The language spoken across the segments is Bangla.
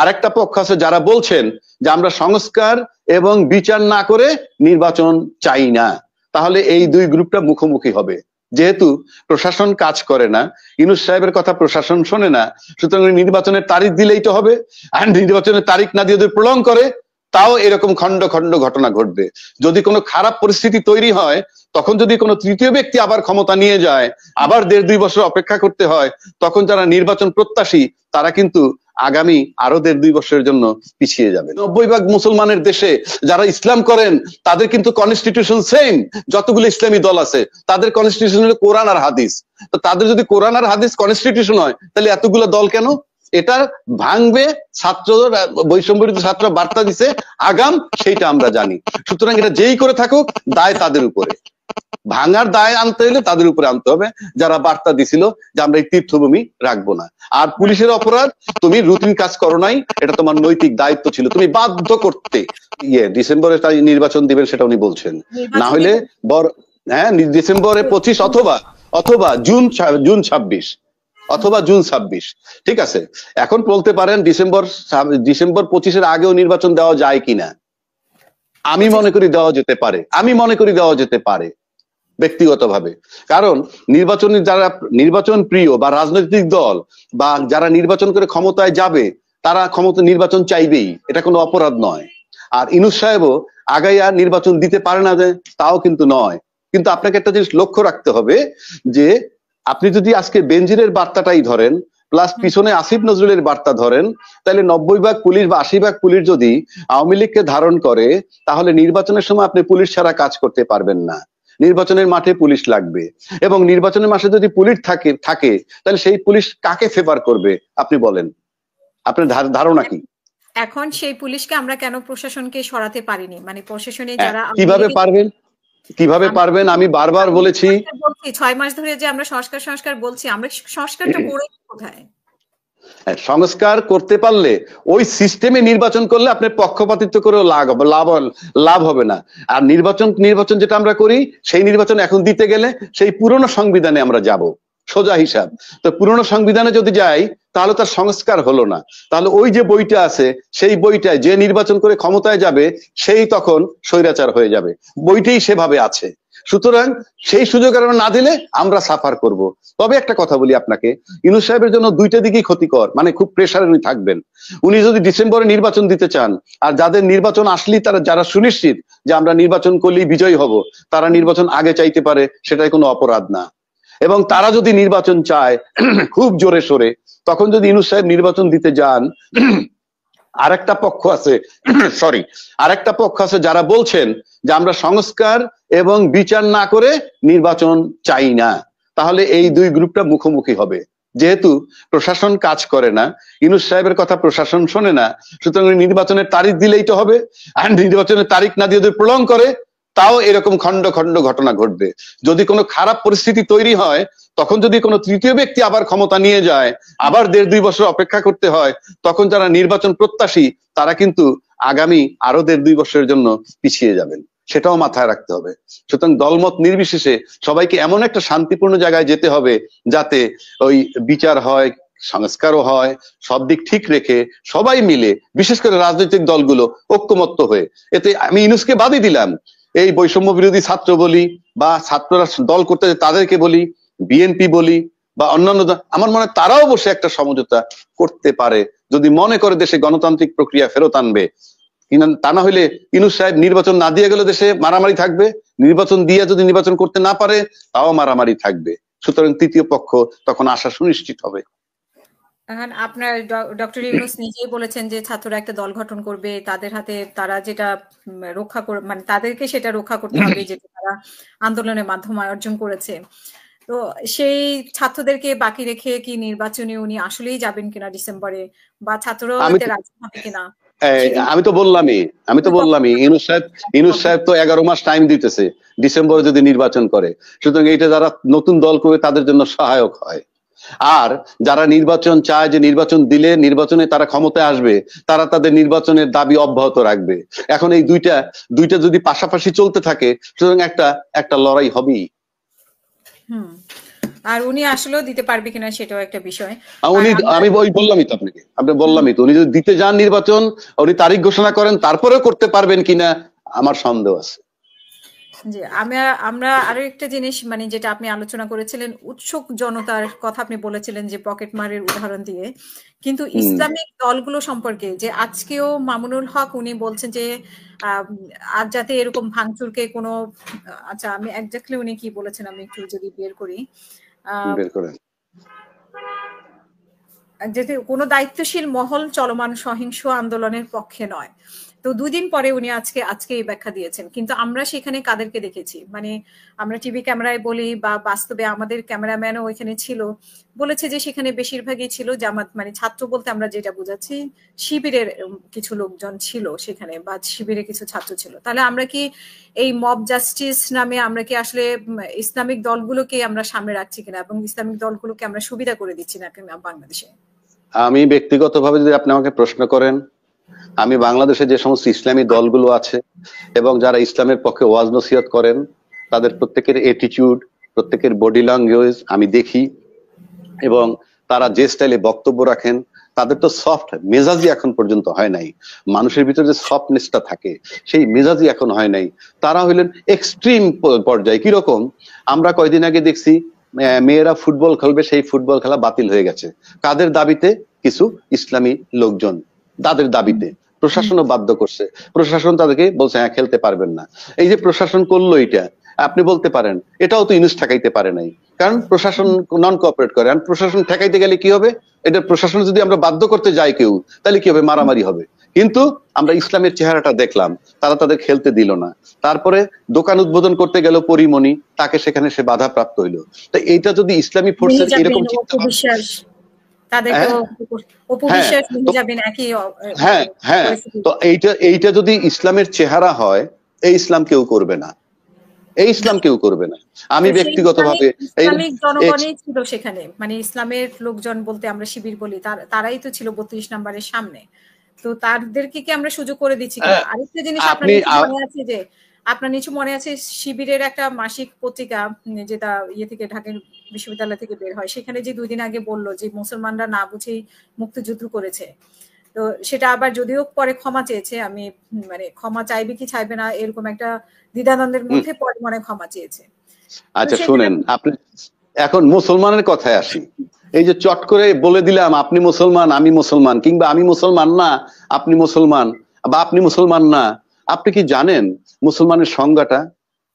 আরেকটা পক্ষ আছে যারা বলছেন যে আমরা সংস্কার এবং বিচার না করে নির্বাচন চাই না। তাহলে এই দুই গ্রুপটা মুখোমুখি হবে। যেহেতু প্রশাসন কাজ করে না, ইউনূস সাহেবের কথা প্রশাসন শোনে না, সুতরাং নির্বাচনের তারিখ দিলেই তো হবে। আর নির্বাচনের তারিখ না দিয়ে যদি প্রলং করে, তাও এরকম খন্ড খন্ড ঘটনা ঘটবে। যদি কোনো খারাপ পরিস্থিতি তৈরি হয়, তখন যদি কোনো তৃতীয় ব্যক্তি আবার ক্ষমতা নিয়ে যায়, আবার 1.5-2 বছর অপেক্ষা করতে হয়, তখন যারা নির্বাচন প্রত্যাশী তারা কিন্তু আগামী আরো 1.5-2 বছরের জন্য পিছিয়ে যাবে। 90% মুসলমানের দেশে যারা ইসলাম করেন তাদের কিন্তু কনস্টিটিউশন সেম। যতগুলো ইসলামী দল আছে তাদের কনস্টিটিউশন হলো কোরআন আর হাদিস। তো তাদের যদি কোরআন আর হাদিস কনস্টিটিউশন হয়, তাহলে এতগুলো দল কেন? এটা ভাঙবে ছাত্র, বৈষম্য বিরোধী ছাত্র বার্তা দিছে আগাম, সেইটা আমরা জানি। সুতরাং এটা যেই করে থাকুক, দায় তাদের উপরে। ভাঙার দায় আনতে হলে তাদের উপরে আনতে হবে, যারা বার্তা দিছিল যে আমরা এই তীর্থভূমি রাখবো না। আর পুলিশের অপরাধ, তুমি রুটিন কাজ করো নাই, এটা তোমার নৈতিক দায়িত্ব ছিল, তুমি বাধ্য করতে। ডিসেম্বরে তাই নির্বাচন দিবেন সেটা উনি বলছেন, না হলে ডিসেম্বরে 25 অথবা জুন 26 অথবা জুন 26। ঠিক আছে, এখন বলতে পারেন ডিসেম্বর 25-এর আগেও নির্বাচন দেওয়া যায় কিনা। আমি মনে করি দেওয়া যেতে পারে ব্যক্তিগতভাবে। কারণ যারা নির্বাচন প্রিয় বা রাজনৈতিক দল বা যারা নির্বাচন করে ক্ষমতায় যাবে, তারা নির্বাচন চাইবেই, এটা কোনো অপরাধ নয়। আর ইউনূস সাহেবও আগাইয়া নির্বাচন দিতে পারে না, তাও কিন্তু নয়। কিন্তু আপনাকে একটা জিনিস লক্ষ্য রাখতে হবে যে আপনি যদি আজকে বেনজিরের বার্তাটাই ধরেন, প্লাস পিছনে আসিফ নজরুলের বার্তা ধরেন, তাহলে 90% পুলিশ বা 80% পুলিশ যদি আওয়ামী লীগকে ধারণ করে, তাহলে নির্বাচনের সময় আপনি পুলিশ ছাড়া কাজ করতে পারবেন না। নির্বাচনের মাঠে পুলিশ লাগবে, এবং নির্বাচনের মাঠে যদি পুলিশ থাকে তাহলে সেই পুলিশ কাকে ফেভার করবে আপনি বলেন? আপনার ধারণা কি? এখন সেই পুলিশকে আমরা কেন প্রশাসনকে সরাতে পারিনি? মানে প্রশাসনে যারা কিভাবে পারবেন? আমি বারবার বলেছি 6 মাস ধরে যে আমরা সংস্কার বলছি, আমরা সংস্কারটা করে কোথায়? সংস্কার করতে পারলে ওই সিস্টেমে নির্বাচন করলে আপনার পক্ষপাতিত্ব করেও লাভ হবে না। আর নির্বাচন যেটা আমরা করি, সেই নির্বাচন এখন দিতে গেলে সেই পুরনো সংবিধানে আমরা যাব, সোজা হিসাব। তো পুরনো সংবিধানে যদি যাই, তাহলে তার সংস্কার হলো না। তাহলে ওই যে বইটা আছে, সেই বইটায় যে নির্বাচন করে ক্ষমতায় যাবে, সেই তখন স্বৈরাচার হয়ে যাবে। বইটাই সেভাবে আছে। সুতরাং সেই সুযোগ আমরা না দিলে আমরা সাফার করব। তবে একটা কথা বলি আপনাকে, ইউনূস সাহেবের জন্য দুইটা দিকই ক্ষতিকর, মানে খুব প্রেসারে উনি থাকবেন। উনি যদি ডিসেম্বরে নির্বাচন দিতে চান, আর যাদের নির্বাচন আসলেই যারা সুনিশ্চিত যে আমরা নির্বাচন করলেই বিজয়ী হব, তারা নির্বাচন আগে চাইতে পারে, সেটাই কোনো অপরাধ না। এবং তারা যদি নির্বাচন চায় খুব জোরে সোরে, তখন যদি ইউনূস সাহেব নির্বাচন দিতে যান, আরেকটা পক্ষ আছে যারা বলছেন যে আমরা সংস্কার এবং বিচার না করে নির্বাচন চাই না। তাহলে এই দুই গ্রুপটা মুখোমুখি হবে। যেহেতু প্রশাসন কাজ করে না, ইউনূস সাহেবের কথা প্রশাসন শোনে না, সুতরাং নির্বাচনের তারিখ দিলেই তো হবে। আর নির্বাচনের তারিখ না দিয়ে যদি প্রলং করে, তাও এরকম খন্ড খন্ড ঘটনা ঘটবে। যদি কোনো খারাপ পরিস্থিতি তৈরি হয়, তখন যদি কোনো তৃতীয় ব্যক্তি আবার ক্ষমতা নিয়ে যায়, আবার 1.5-2 বছর অপেক্ষা করতে হয়, তখন যারা নির্বাচন প্রত্যাশী তারা কিন্তু আগামী আরো 1.5-2 বছরের জন্য পিছিয়ে যাবেন। সেটাও মাথায় রাখতে হবে। সুতরাং দলমত নির্বিশেষে সবাইকে এমন একটা শান্তিপূর্ণ জায়গায় যেতে হবে, যাতে ওই বিচার হয়, সংস্কারও হয়, সব দিক ঠিক রেখে সবাই মিলে, বিশেষ করে রাজনৈতিক দলগুলো ঐক্যমত্য হয়ে। এতে আমি ইউনূসকে বাদই দিলাম, এই বৈষম্য বিরোধী ছাত্র বলি বা ছাত্ররা দল করতে তাদেরকে বলি, বিএনপি বলি বা অন্যান্য, আমার মনে হয় তারাও বসে একটা সমঝোতা করতে পারে, যদি মনে করে দেশে গণতান্ত্রিক প্রক্রিয়া ফেরত আনবে। তা না হইলে ইউনূস সাহেব নির্বাচন না দিয়ে গেলে দেশে মারামারি থাকবে, নির্বাচন দিয়ে যদি নির্বাচন করতে না পারে, তাও মারামারি থাকবে। সুতরাং তৃতীয় পক্ষ তখন আসা সুনিশ্চিত হবে। আপনার ডক্টর ইউনূস নিজেই বলেছেন যে ছাত্ররা একটা দল গঠন করবে, তাদের হাতে তারা যেটা রক্ষা করে, মানে তাদেরকে সেটা রক্ষা করতে হবে যেটা তারা আন্দোলনের মাধ্যমে অর্জন করেছে। তো সেই ছাত্রদেরকে বাকি রেখে কি নির্বাচনে উনি আসলেই যাবেন কিনা ডিসেম্বরে, বা ছাত্ররাও এতে রাজি হবে কিনা? আমি তো বললামই ইউনূস সাহেব তো 11 মাস টাইম দিতেছে ডিসেম্বরে যদি নির্বাচন করে। সুতরাং এইটা যারা নতুন দল করবে তাদের জন্য সহায়ক হয়। আর যারা নির্বাচন চায়, যে নির্বাচন দিলে নির্বাচনে তারা ক্ষমতায় আসবে, তারা তাদের নির্বাচনের দাবি অব্যাহত রাখবে। এখন এই দুইটা যদি পাশাপাশি চলতে থাকে, সুতরাং একটা লড়াই হবেই। আর উনি আসলেও দিতে পারবে কিনা সেটাও একটা বিষয়। উনি আমি ওই বললামই তো আপনাকে, আপনি বললামই তো, উনি যদি দিতে যান নির্বাচন, উনি তারিখ ঘোষণা করেন, তারপরেও করতে পারবেন কিনা আমার সন্দেহ আছে। জি, আমরা আরো একটা জিনিস মানে যেটা আপনি আলোচনা করেছিলেন, উৎসুক জনতার কথা আপনি বলেছিলেন যে পকেট মারের উদাহরণ দিয়ে, কিন্তু ইসলামিক দলগুলো সম্পর্কে যে আজকেও মামুনুল হক উনি বলছেন যে আজ যাতে এরকম ভাঙচুরকে কোনো, আচ্ছা আমি একজাক্টলি উনি কি বলেছেন আমি একটু যদি বের করি, বের করেন, যাতে কোনো দায়িত্বশীল মহল চলমান সহিংস আন্দোলনের পক্ষে নয়। তো 2 দিন পরে উনি আজকে এই ব্যাখ্যা দিয়েছেন, কিন্তু আমরা সেখানে কাদেরকে দেখেছি, মানে আমরা টিভি ক্যামেরায় বলি বা বাস্তবে আমাদের ক্যামেরাম্যানও ওইখানে ছিল, বলেছে যে সেখানে বেশিরভাগই ছিল জামাত, মানে ছাত্র বলতে আমরা যেটা বুঝাচ্ছি শিবিরের কিছু লোকজন ছিল সেখানে, বা শিবিরের কিছু ছাত্র ছিল। তাহলে আমরা কি এই মব জাস্টিস নামে আমরা কি আসলে ইসলামিক দলগুলোকে আমরা সামনে রাখছি কিনা, এবং ইসলামিক দলগুলোকে আমরা সুবিধা করে দিচ্ছি না কিনা বাংলাদেশে? আমি ব্যক্তিগতভাবে যদি আপনি আমাকে প্রশ্ন করেন, আমি বাংলাদেশে যে সমস্ত ইসলামী দলগুলো আছে এবং যারা ইসলামের পক্ষে ওয়াজ নসিহত করেন, তাদের প্রত্যেকের অ্যাটিটিউড, প্রত্যেকের বডি ল্যাঙ্গুয়েজ আমি দেখি, এবং তারা যে স্টাইলে বক্তব্য রাখেন, তাদের তো সফট মেজাজি এখন পর্যন্ত হয় নাই। মানুষের ভিতরে যে সফটনেসটা থাকে সেই মেজাজি এখন হয় নাই। তারা হইলেন এক্সট্রিম পর্যায়ে। কিরকম, আমরা কয়দিন আগে দেখছি মেয়েরা ফুটবল খেলবে, সেই ফুটবল খেলা বাতিল হয়ে গেছে। কাদের দাবিতে? কিছু ইসলামী লোকজন, তাদের দাবিতে। প্রশাসনও বাধ্য করছে, প্রশাসন তাদেরকে বলছে হ্যাঁ খেলতে পারবেন না। এই যে প্রশাসন করলো এটা, আপনি বলতে পারেন এটাও তো ইউনুস ঠেকাইতে পারে নাই, কারণ প্রশাসন নন কোঅপারেট করে। আর প্রশাসন ঠেকাইতে গেলে কি হবে? এটা প্রশাসন যদি আমরা বাধ্য করতে যাই কেউ, তাহলে কি হবে? মারামারি হবে। কিন্তু আমরা ইসলামের চেহারাটা দেখলাম, তারা তাদের খেলতে দিল না। তারপরে দোকান উদ্বোধন করতে গেল পরিমণি, তাকে সেখানে সে বাধা প্রাপ্ত হইলো। তো এইটা যদি ইসলামী ফোর্সের এরকম চিন্তা হ্যাঁ হ্যাঁ, তো এইটা যদি ইসলামের চেহারা হয়, এই ইসলাম কেউ করবে না, এই ইসলাম কেউ করবে না। আমি ব্যক্তিগতভাবে ইসলামিক জনগণই ছিল সেখানে, মানে ইসলামের লোকজন বলতে আমরা শিবির বলি, তারাই তো ছিল 32 নম্বরের সামনে। তো তাদেরকে কি আমরা সুযোগ করে দিচ্ছি কিনা? আরেকটা জিনিস আপনার মনে আছে যে আপনার নিচু মনে আছে শিবিরের একটা মাসিক পত্রিকা যেটা থেকে ঢাকা বিশ্ববিদ্যালয় থেকে বের হয়, সেখানে যে 2 দিন আগে বললো যে মুসলমানরা না বুঝেই মুক্তিযুদ্ধ করেছে। তো সেটা আবার যদিও পরে ক্ষমা চেয়েছে, আমি মানে ক্ষমা চাইবে কি চাইবে না এরকম একটা দ্বিধাদ্বন্দ্বের মধ্যে পরে মনে ক্ষমা চেয়েছে। আচ্ছা শুনেন, আপনি এখন মুসলমানের কথায় আসি। এই যে চট করে বলে দিলাম আপনি মুসলমান আমি মুসলমান, কিংবা আমি মুসলমান না আপনি মুসলমান, বা আপনি মুসলমান না, আপনি কি জানেন মুসলমানের সংজ্ঞাটা?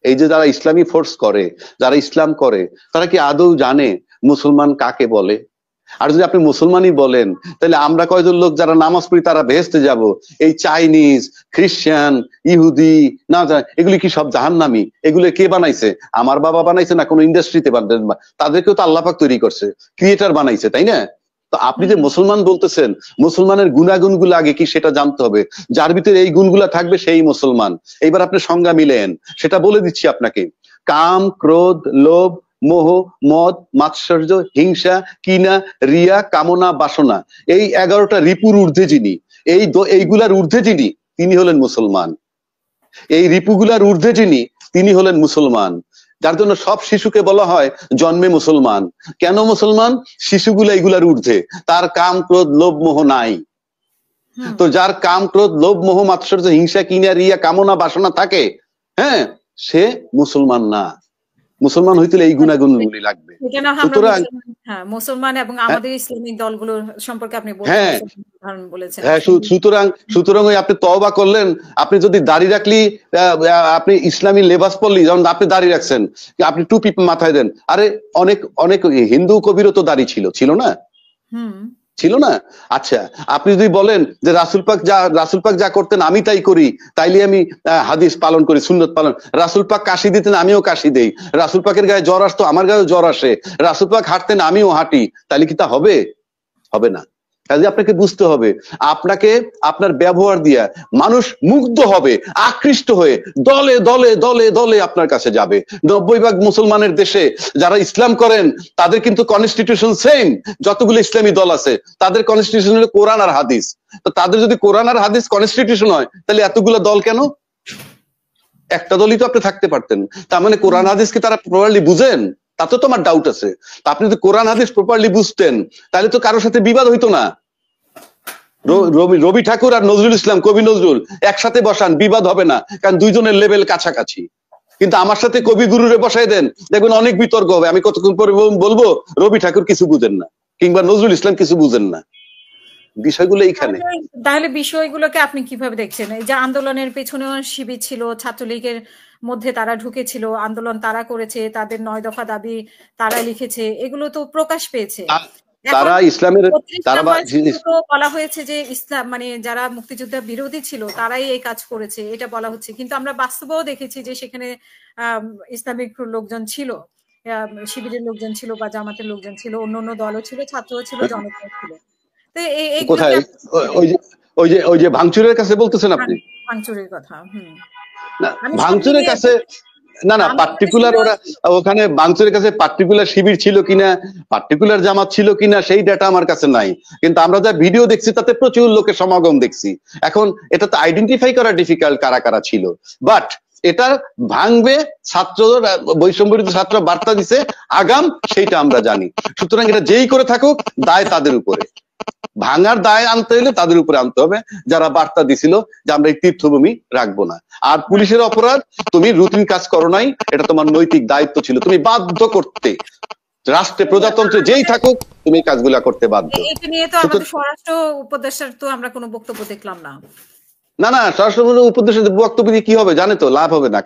এই যে যারা ইসলামী ফোর্স করে, যারা ইসলাম করে, তারা কি আদৌ জানে মুসলমান কাকে বলে? আর যদি আপনি মুসলমানই বলেন, তাহলে আমরা কয়জন লোক যারা নামাজ পড়ি তারা বেহেশতে যাব, এই চাইনিজ, খ্রিস্টান, ইহুদি না, এগুলি কি সব জাহান্নামী? এগুলো কে বানাইছে? আমার বাবা বানাইছে না কোনো ইন্ডাস্ট্রিতে? তাদেরকেও তো আল্লাহ পাক তৈরি করছে, ক্রিয়েটার বানাইছে, তাই না? তো আপনি যে মুসলমান বলতেছেন, মুসলমানের গুণাগুণ গুলো আগে কি সেটা জানতে হবে। যার ভিতরে এই গুণগুলা থাকবে সেই মুসলমান। এইবার আপনি সংজ্ঞা মিলেন, সেটা বলে দিচ্ছি আপনাকে। কাম, ক্রোধ, লোভ, মোহ, মদ, মাৎসর্য, হিংসা, কিনা, রিয়া, কামনা, বাসনা, এই 11টা রিপুর ঊর্ধ্বে যিনি, এইগুলার ঊর্ধ্বে যিনি, তিনি হলেন মুসলমান। এই রিপুগুলার ঊর্ধ্বে যিনি, তিনি হলেন মুসলমান। যার জন্য সব শিশুকে বলা হয় জন্মে মুসলমান। কেন মুসলমান? শিশুগুলা এইগুলার ঊর্ধ্বে, তার কাম, ক্রোধ, লোভ, মোহ নাই। তো যার কাম, ক্রোধ, লোভ, মোহ, মাৎসর্য, হিংসা, কিনা, রিয়া, কামনা, বাসনা থাকে, হ্যাঁ, সে মুসলমান না। মুসলমান হইতে এই গুণাগুণগুলি লাগবে। সুতরাং মুসলমান এবং আমাদের ইসলামিক দলগুলো সম্পর্কে আপনি বলেছেন। হ্যাঁ, সুতরাং ওই আপনি তওবা করলেন, আপনি যদি দাড়ি রাখলি, আপনি ইসলামী লেবাস পরলি, যেমন আপনি দাড়ি রাখছেন, আপনি টুপি মাথায় দেন। আরে অনেক হিন্দু কবিরও তো দাড়ি ছিল না? ছিল না? আচ্ছা, আপনি যদি বলেন যে রাসূল পাক যা করতেন আমি তাই করি, তাইলে আমি হাদিস পালন করি, সুন্নত পালন। রাসূল পাক কাশি দিতেন, আমিও কাশি দেই। রাসূল পাকের গায়ে জ্বর আসতো, আমার গায়েও জ্বর আসে। রাসূল পাক হাঁটতেন, আমিও হাঁটি, তাইলে কি তা হবে? হবে না। কাজে আপনাকে বুঝতে হবে, আপনাকে আপনার ব্যবহার দিয়া মানুষ মুগ্ধ হবে, আকৃষ্ট হয়ে দলে দলে দলে দলে আপনার কাছে যাবে। 90% মুসলমানের দেশে যারা ইসলাম করেন, তাদের কিন্তু কনস্টিটিউশন সেম। যতগুলো ইসলামী দল আছে তাদের কনস্টিটিউশন হলো কোরআন আর হাদিস। তো তাদের যদি কোরআন আর হাদিস কনস্টিটিউশন হয়, তাহলে এতগুলো দল কেন? একটা দলই তো আপনি থাকতে পারতেন। তার মানে কোরআন হাদিসকে তারা প্রপারলি বুঝেন? তাতে তো আমার ডাউট আছে। তা আপনি যদি কোরআন হাদিস প্রপারলি বুঝতেন তাহলে তো কারোর সাথে বিবাদ হইতো না। রবি ঠাকুর আর নজরুল ইসলাম, কবি নজরুল একসাথে বসান, বিবাদ হবে না, কারণ দুইজনের লেভেল কাছাকাছি। কিন্তু আমার সাথে কবি গুরুরে বসাই দেন, দেখবেন অনেক বিতর্ক হবে। আমি কতক্ষণ পরে বলবো রবি ঠাকুর কিছু বুঝেন না, কিংবা নজরুল ইসলাম কিছু বুঝেন না। বিষয়গুলো এইখানে। তাহলে বিষয়গুলোকে আপনি কিভাবে দেখছেন? এই যে আন্দোলনের পেছনেও শিবির ছিল, ছাত্রলীগের মধ্যে তারা ঢুকেছিল, আন্দোলন তারা করেছে, তাদের ৯ দফা দাবি তারা লিখেছে, এগুলো তো প্রকাশ পেয়েছে। তারা ইসলামের বলা হয়েছে যে ইসলাম মানে যারা মুক্তিযোদ্ধা বিরোধী ছিল তারাই এই কাজ করেছে, এটা বলা হচ্ছে। কিন্তু আমরা বাস্তবেও দেখেছি যে সেখানে ইসলামিক লোকজন ছিল, শিবিরের লোকজন ছিল বা জামাতের লোকজন ছিল, অন্য দলও ছিল, ছাত্রও ছিল, জনতাও ছিল। কোথায় ওই যে ভাঙচুরের কাছে বলতেছেন আপনি? ভাঙচুরের কথা। ভাঙচুরের কাছে না পার্টিকুলার ওরা ওখানে ভাঙচুরের কাছে পার্টিকুলার শিবির ছিল কিনা, পার্টিকুলার জামাত ছিল কিনা সেই ডাটা আমার কাছে নাই। কিন্তু আমরা যা ভিডিও দেখছি তাতে প্রচুর লোকের সমাগম দেখছি। এখন এটা তো আইডেন্টিফাই করা ডিফিকাল্ট কারা কারা ছিল, বাট এটা ভাঙবে, ছাত্র বৈষম্যবিরোধী ছাত্র বার্তা দিছে আগাম, সেইটা আমরা জানি। সুতরাং এটা যেই করে থাকুক দায় তাদের উপরে, ভাঙার দায় আনতে হলে তাদের উপরে আনতে হবে যারা বার্তা দিছিল যে আমরা এই তীর্থভূমি রাখবো না। আর পুলিশের অপরাধ, তুমি রুটিন কাজ করো নাই, এটা তোমার নৈতিক দায়িত্ব ছিল, তুমি বাধ্য করতে, রাষ্ট্রে প্রজাতন্ত্রে যেই থাকুক তুমি কাজগুলা করতে বাধ্য। এটা নিয়ে তো আমাদের স্বরাষ্ট্র উপদেষ্টার তো আমরা কোনো বক্তব্য দেখলাম না। না স্বরাষ্ট্র উপদেষ্টার বক্তব্য দিয়ে কি হবে জানে তো, লাভ হবে না।